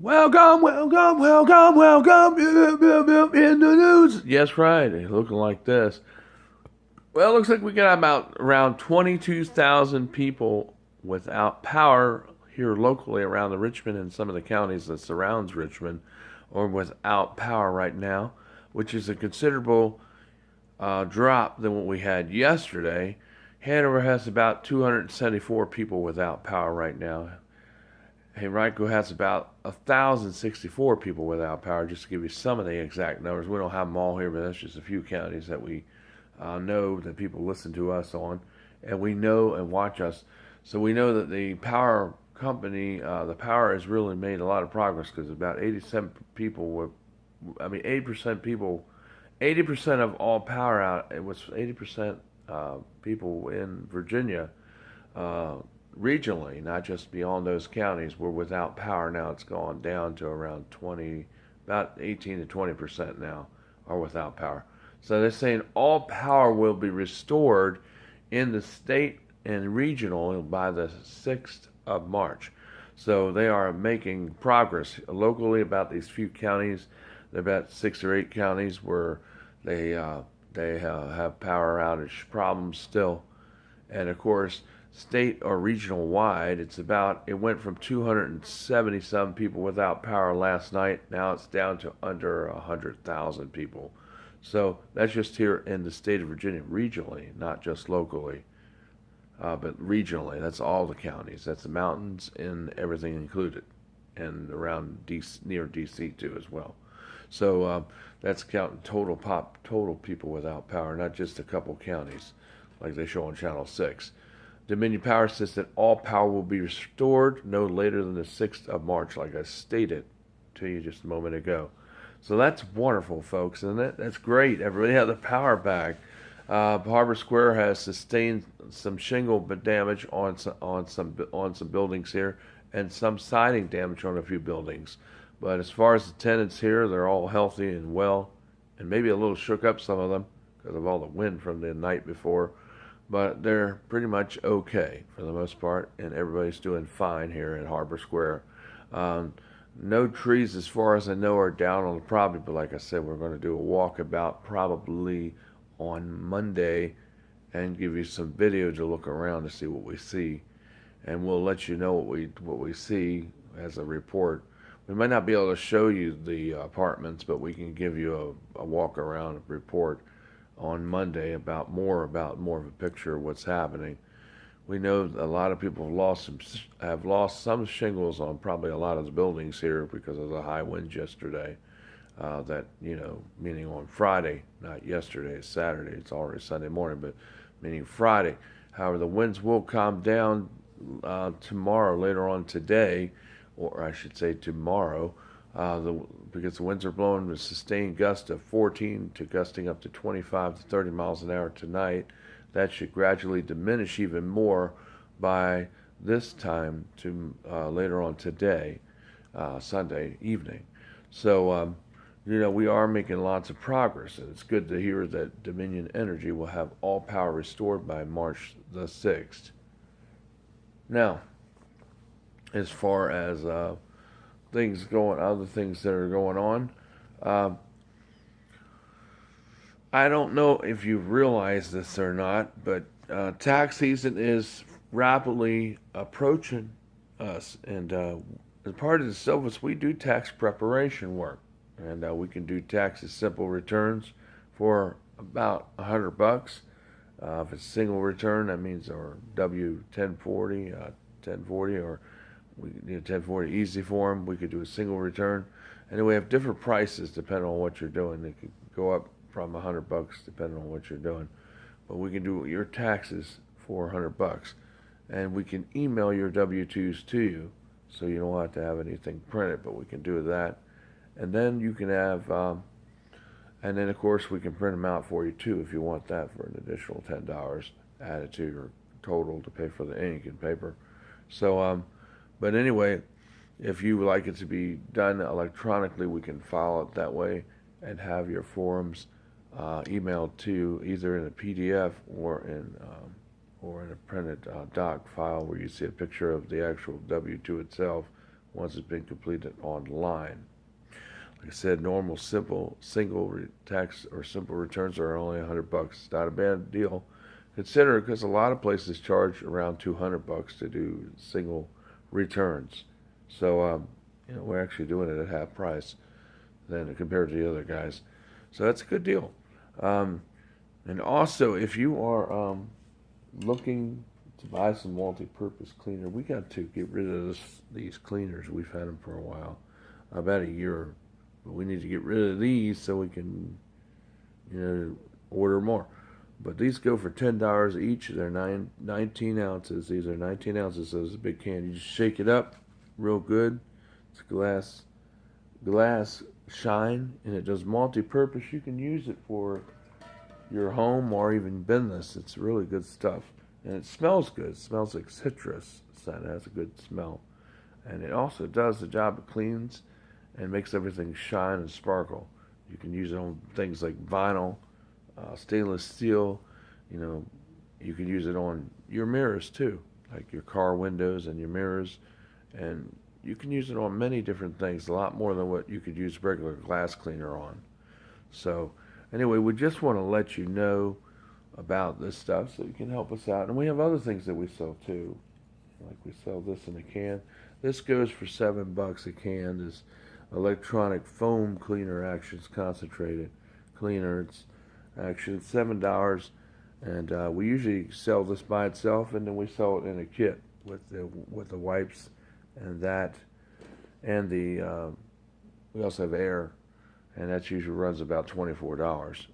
Welcome, welcome, welcome, welcome in the news. Yes, right. It's looking like this. Well, it looks like we got about around 22,000 people without power here locally around the Richmond and some of the counties that surrounds Richmond, or without power right now, which is a considerable drop than what we had yesterday. Hanover has about 274 people without power right now. Henrico has about 1,064 people without power, just to give you some of the exact numbers. We don't have them all here, but that's just a few counties that we know that people listen to us on, and we know and watch us. So we know that the power company, the power has really made a lot of progress because about 87 people were, 80% people, 80% of all power out, it was 80% people in Virginia uh, regionally, not just beyond those counties, were without power. Now it's gone down to around 20, about 18 to 20% now are without power. So they're saying all power will be restored in the state and regional by the 6th of March. So they are making progress locally about these few counties. There are about 6 or 8 counties where they have power outage problems still, and of course state or regional wide, it went from 270 some people without power last night. Now it's down to under 100,000 people. So that's just here in the state of Virginia, regionally, not just locally, but regionally. That's all the counties. That's the mountains and everything included, and around DC, near DC too as well. So that's counting total people without power, not just a couple counties, like they show on Channel 6. Dominion Power says that all power will be restored no later than the 6th of March, like I stated to you just a moment ago. So that's wonderful, folks, isn't it? That's great. Everybody had the power back. Harbor Square has sustained some shingle damage on some buildings here, and some siding damage on a few buildings. But as far as the tenants here, they're all healthy and well, and maybe a little shook up, some of them, because of all the wind from the night before. But they're pretty much okay for the most part, and everybody's doing fine here at Harbor Square. Um, no trees, as far as I know, are down on the property, but like I said, we're going to do a walkabout probably on Monday and give you some video to look around to see what we see, and we'll let you know what we see as a report. We might not be able to show you the apartments, but we can give you a walk around report on Monday about more of a picture of what's happening. We know a lot of people have lost some shingles on probably a lot of the buildings here because of the high winds yesterday. Meaning on Friday, not yesterday. It's Saturday. It's already Sunday morning, but meaning Friday. However, the winds will calm down tomorrow, later on today, or I should say tomorrow, because the winds are blowing with sustained gusts of 14 to gusting up to 25 to 30 miles an hour tonight. That should gradually diminish even more by this time to later on today, Sunday evening. So, we are making lots of progress, and it's good to hear that Dominion Energy will have all power restored by March the 6th. Now, as far as other things that are going on, uh, I don't know if you realize this or not, but tax season is rapidly approaching us, and as part of the service, we do tax preparation work, and we can do taxes simple returns for about $100. If it's single return, that means our W 1040, or we need a 1040 easy form. We could do a single return, and then we have different prices depending on what you're doing. They could go up from $100 depending on what you're doing, but we can do your taxes for $100, and we can email your W-2s to you, so you don't have to have anything printed. But we can do that, and then you can have, and then of course we can print them out for you too if you want that for an additional $10 added to your total to pay for the ink and paper. So, but anyway, if you would like it to be done electronically, we can file it that way and have your forms emailed to you either in a PDF or in a printed doc file where you see a picture of the actual W-2 itself once it's been completed online. Like I said, normal, simple, tax or simple returns are only $100. It's not a bad deal. Consider it because a lot of places charge around $200 to do single returns. So, we're actually doing it at half price than compared to the other guys. So that's a good deal. Um, and also, if you are looking to buy some multi-purpose cleaner, we got to get rid of these cleaners. We've had them for a while, about a year. But we need to get rid of these so we can, order more. But these go for $10 each. They're 19 ounces. These are 19 ounces, so it's a big can. You just shake it up real good. It's glass shine, and it does multi-purpose. You can use it for your home or even business. It's really good stuff. And it smells good. It smells like citrus. So it has a good smell. And it also does the job. It cleans and makes everything shine and sparkle. You can use it on things like vinyl, stainless steel. You can use it on your mirrors too, like your car windows and your mirrors. And you can use it on many different things, a lot more than what you could use regular glass cleaner on. So anyway, we just want to let you know about this stuff so you can help us out. And we have other things that we sell too. Like we sell this in a can. This goes for $7 a can. This electronic foam cleaner actions concentrated cleaner. It's actually $7, and we usually sell this by itself, and then we sell it in a kit with the wipes and that, and we also have air, and that usually runs about $24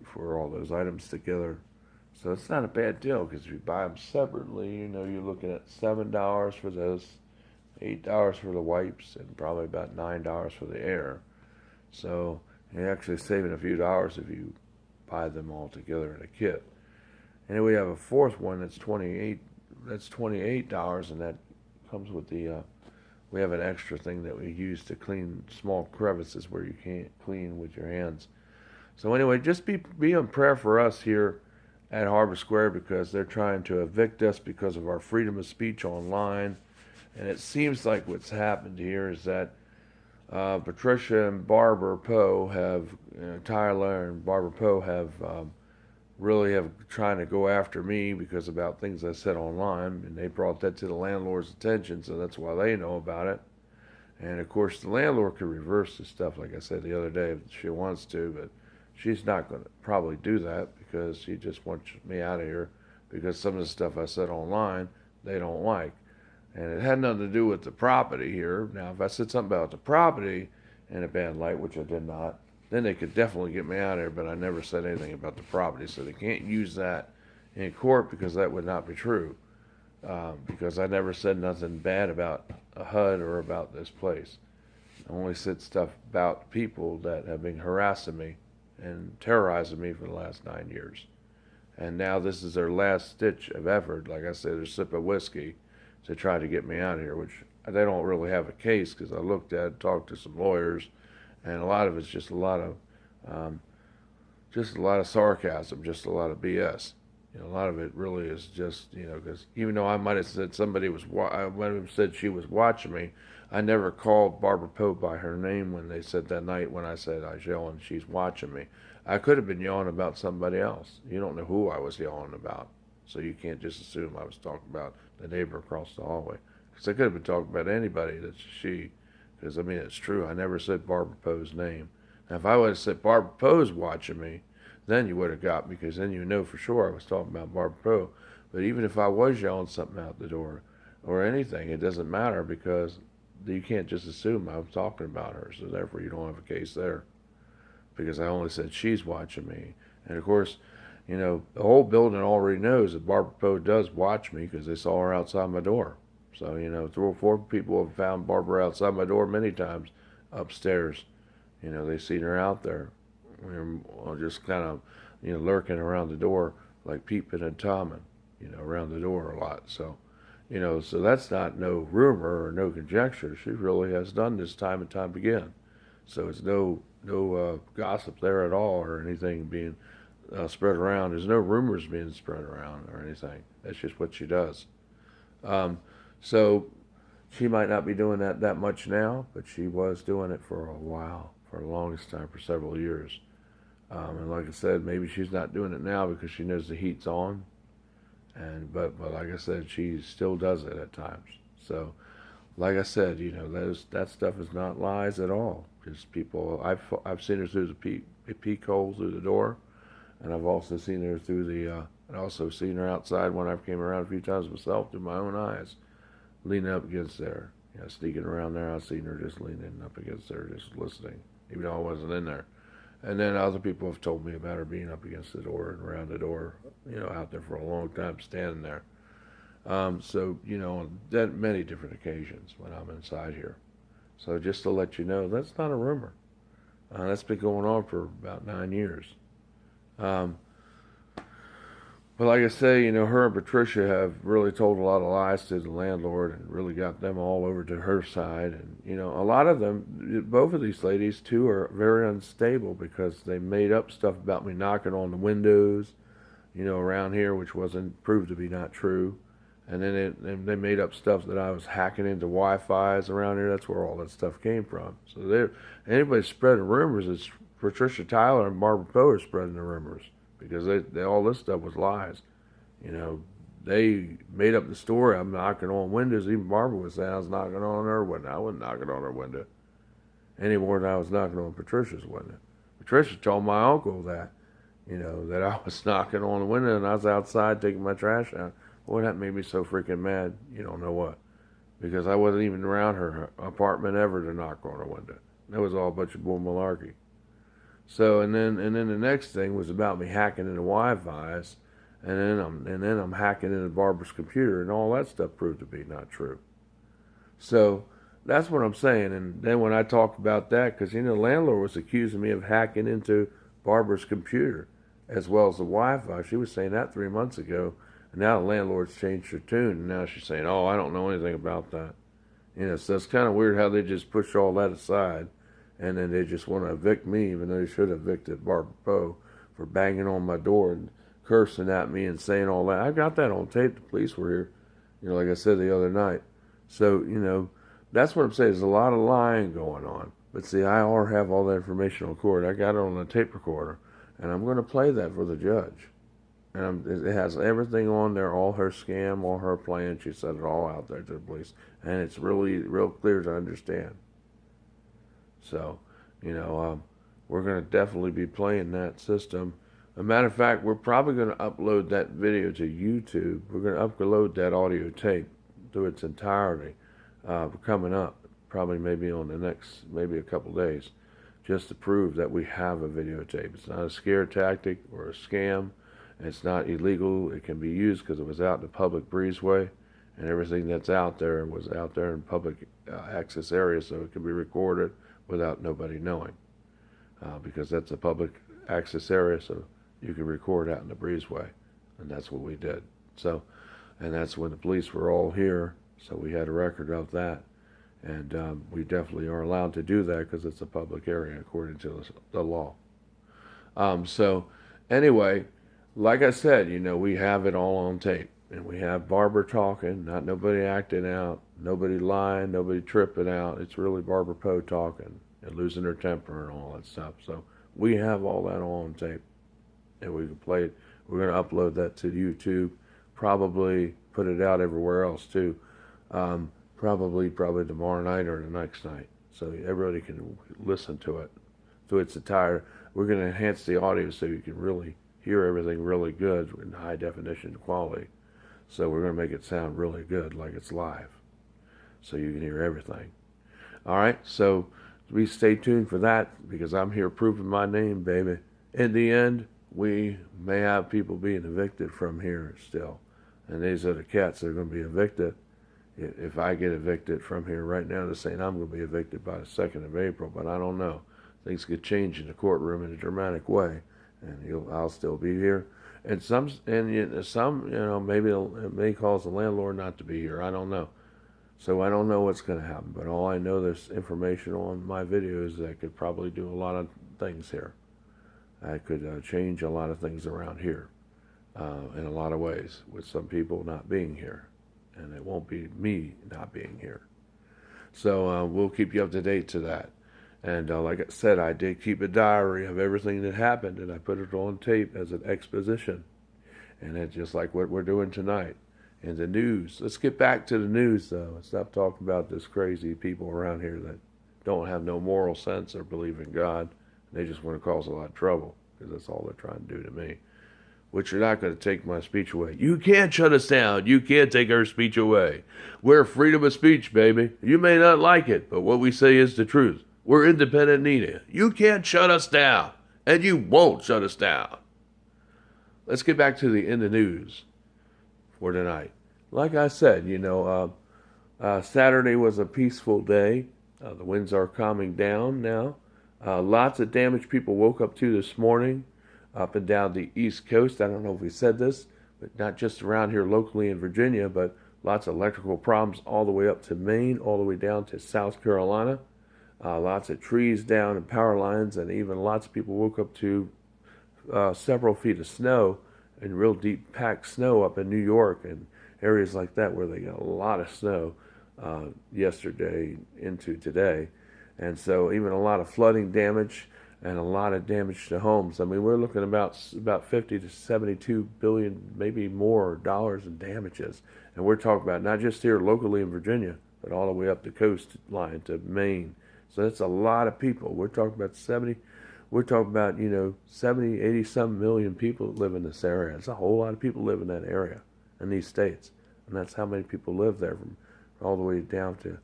for all those items together. So it's not a bad deal because if you buy them separately, you're looking at $7 for this, $8 for the wipes, and probably about $9 for the air. So you're actually saving a few dollars if you buy them all together in a kit. And then we have a fourth one that's $28. That's $28, and that comes with the. We have an extra thing that we use to clean small crevices where you can't clean with your hands. So anyway, just be in prayer for us here at Harbor Square because they're trying to evict us because of our freedom of speech online. And it seems like what's happened here is that Patricia and Barbara Poe have, Tyler and Barbara Poe have really have trying to go after me because about things I said online, and they brought that to the landlord's attention, so that's why they know about it. And of course, the landlord could reverse this stuff, like I said the other day, if she wants to, but she's not going to probably do that because she just wants me out of here because some of the stuff I said online they don't like. And it had nothing to do with the property here. Now, if I said something about the property in a bad light, which I did not, then they could definitely get me out of here, but I never said anything about the property, so they can't use that in court because that would not be true. Because I never said nothing bad about a HUD or about this place. I only said stuff about people that have been harassing me and terrorizing me for the last 9 years. And now this is their last ditch of effort, like I said, a sip of whiskey to try to get me out of here, which they don't really have a case because I looked at it, talked to some lawyers, and a lot of it's just a lot of sarcasm, just a lot of BS. A lot of it really is just, because even though I might have said I might have said she was watching me, I never called Barbara Poe by her name when they said that night when I said I was yelling, she's watching me. I could have been yelling about somebody else. You don't know who I was yelling about, so you can't just assume I was talking about the neighbor across the hallway. Because I could have been talking about anybody that's she. Because, it's true. I never said Barbara Poe's name. Now, if I would have said Barbara Poe's watching me, then you would have got me, because then you know for sure I was talking about Barbara Poe. But even if I was yelling something out the door or anything, it doesn't matter because you can't just assume I was talking about her. So therefore, you don't have a case there because I only said she's watching me. And, of course, the whole building already knows that Barbara Poe does watch me because they saw her outside my door. So, 3 or 4 people have found Barbara outside my door many times upstairs. They've seen her out there, just kind of, lurking around the door like peeping and tomming, around the door a lot. So, so that's not no rumor or no conjecture. She really has done this time and time again. So it's no gossip there at all or anything being spread around. There's no rumors being spread around or anything. That's just what she does. So She might not be doing that much now, but she was doing it for a while, for the longest time, for several years. And like I said, maybe she's not doing it now because she knows the heat's on. But like I said, she still does it at times. So like I said, that stuff is not lies at all. Just people. I've seen her through the peek hole through the door, and I've also seen her through the. I also seen her outside when I came around a few times myself through my own eyes, leaning up against there. Sneaking around there. I've seen her just leaning up against there, just listening, even though I wasn't in there. And then other people have told me about her being up against the door and around the door, out there for a long time, standing there. So, on many different occasions when I'm inside here. So just to let you know, that's not a rumor. That's been going on for about 9 years. But like I say, her and Patricia have really told a lot of lies to the landlord and really got them all over to her side. And, a lot of them, both of these ladies, too, are very unstable because they made up stuff about me knocking on the windows, around here, which wasn't proved to be not true. And then they made up stuff that I was hacking into Wi-Fi's around here. That's where all that stuff came from. So anybody spreading rumors, it's Patricia Tyler and Barbara Poe are spreading the rumors because they all this stuff was lies. They made up the story. I'm knocking on windows. Even Barbara was saying I was knocking on her window. I wasn't knocking on her window any more than I was knocking on Patricia's window. Patricia told my uncle that, that I was knocking on the window and I was outside taking my trash out. Boy, that made me so freaking mad, you don't know what. Because I wasn't even around her apartment ever to knock on her window. That was all a bunch of bull malarkey. So, and then the next thing was about me hacking into Wi-Fi's, and then I'm hacking into Barbara's computer, and all that stuff proved to be not true. So, that's what I'm saying. And then when I talked about that, because, the landlord was accusing me of hacking into Barbara's computer, as well as the Wi-Fi. She was saying that 3 months ago. And now the landlord's changed her tune, and now she's saying, oh, I don't know anything about that. So it's kind of weird how they just push all that aside, and then they just want to evict me, even though they should have evicted Barbara Poe for banging on my door and cursing at me and saying all that. I got that on tape. The police were here, like I said the other night. So, that's what I'm saying. There's a lot of lying going on. But see, I already have all that information on record. I got it on a tape recorder, and I'm going to play that for the judge. And it has everything on there, all her scam, all her plan. She said it all out there to the police. And it's really real clear to understand. So, we're going to definitely be playing that system. As a matter of fact, we're probably going to upload that video to YouTube. We're going to upload that audio tape through its entirety coming up, probably maybe on the next, maybe a couple days, just to prove that we have a videotape. It's not a scare tactic or a scam. It's not illegal. It can be used because it was out in the public breezeway, and everything that's out there was out there in public access area, so it can be recorded without nobody knowing, because that's a public access area, so you can record out in the breezeway, and that's what we did. So, and that's when the police were all here, so we had a record of that, and we definitely are allowed to do that because it's a public area according to the law. So, anyway. Like I said, we have it all on tape. And we have Barbara talking, not nobody acting out, nobody lying, nobody tripping out. It's really Barbara Poe talking and losing her temper and all that stuff. So we have all that all on tape. And we can play it. We're going to upload that to YouTube. Probably put it out everywhere else too. Probably tomorrow night or the next night. So everybody can listen to it. So it's entire. We're going to enhance the audio so you can really hear everything really good in high definition quality. So we're going to make it sound really good like it's live. So you can hear everything. All right, so we stay tuned for that because I'm here proving my name, baby. In the end, we may have people being evicted from here still. And these are the cats that are going to be evicted. If I get evicted from here right now, they're saying I'm going to be evicted by the 2nd of April, but I don't know. Things could change in the courtroom in a dramatic way. And I'll still be here, and some, maybe it may cause the landlord not to be here. I don't know, so I don't know what's going to happen. But all I know, there's information on my videos that could probably do a lot of things here. I could change a lot of things around here, in a lot of ways, with some people not being here, and it won't be me not being here. So we'll keep you up to date to that. And like I said, I did keep a diary of everything that happened, and I put it on tape as an exposition. And it's just like what we're doing tonight in the news. Let's get back to the news, though, and stop talking about this crazy people around here that don't have no moral sense or believe in God. They just want to cause a lot of trouble, because that's all they're trying to do to me. Which you're not going to take my speech away. You can't shut us down. You can't take our speech away. We're freedom of speech, baby. You may not like it, but what we say is the truth. We're independent media. You can't shut us down, and you won't shut us down. Let's get back to the in the news for tonight. Like I said, Saturday was a peaceful day. The winds are calming down now. Lots of damage people woke up to this morning up and down the East Coast. I don't know if we said this, but not just around here locally in Virginia, but lots of electrical problems all the way up to Maine, all the way down to South Carolina. Lots of trees down and power lines, and even lots of people woke up to several feet of snow and real deep packed snow up in New York and areas like that where they got a lot of snow yesterday into today. And so even a lot of flooding damage and a lot of damage to homes. I mean, we're looking about 50 to 72 billion, maybe more, dollars in damages. And we're talking about not just here locally in Virginia, but all the way up the coastline to Maine. So that's a lot of people. We're talking about 70, 80 some million people that live in this area. It's a whole lot of people live in that area, in these states. And that's how many people live there, from all the way down to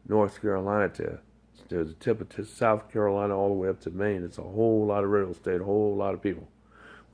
North Carolina to the tip of South Carolina, all the way up to Maine. It's a whole lot of real estate, a whole lot of people.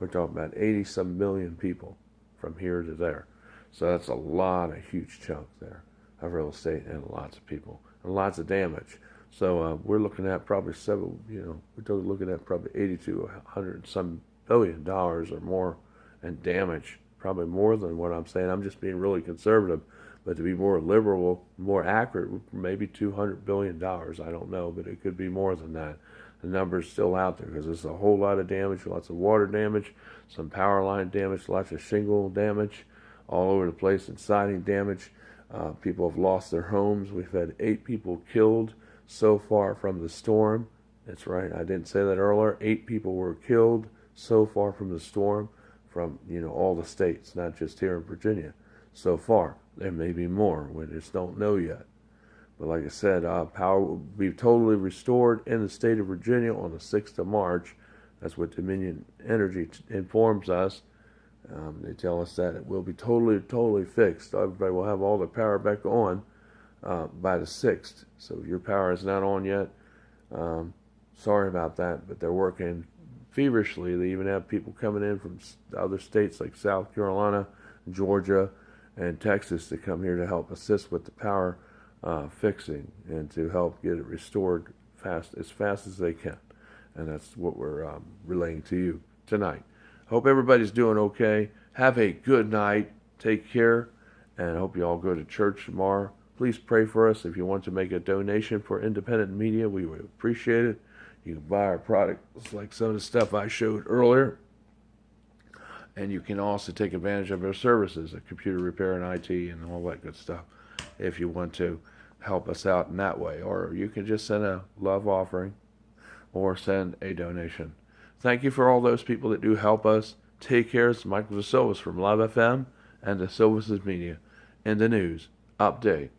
We're talking about 80 some million people from here to there. So that's a lot of huge chunk there of real estate and lots of people and lots of damage. So we're looking at probably we're looking at probably 80 to 100 some $billion or more in damage. Probably more than what I'm saying. I'm just being really conservative. But to be more liberal, more accurate, maybe $200 billion. I don't know, but it could be more than that. The number's still out there because there's a whole lot of damage, lots of water damage, some power line damage, lots of shingle damage all over the place, and siding damage. People have lost their homes. We've had 8 people killed so far from the storm. That's right, I didn't say that earlier. 8 people were killed so far from the storm from, all the states, not just here in Virginia. So far, there may be more. We just don't know yet. But like I said, power will be totally restored in the state of Virginia on the 6th of March. That's what Dominion Energy informs us. They tell us that it will be totally fixed. Everybody will have all their power back on by the 6th. So if your power is not on yet, sorry about that, but they're working feverishly. They even have people coming in from other states like South Carolina, Georgia, and Texas to come here to help assist with the power fixing and to help get it restored as fast as they can. And that's what we're relaying to you tonight. Hope everybody's doing okay. Have a good night. Take care. And I hope you all go to church tomorrow. Please pray for us. If you want to make a donation for independent media, we would appreciate it. You can buy our products like some of the stuff I showed earlier. And you can also take advantage of our services, like computer repair and IT and all that good stuff, if you want to help us out in that way. Or you can just send a love offering or send a donation. Thank you for all those people that do help us. Take care. It's Michael DeSilvas from Live FM and DeSilvas Media in the news update.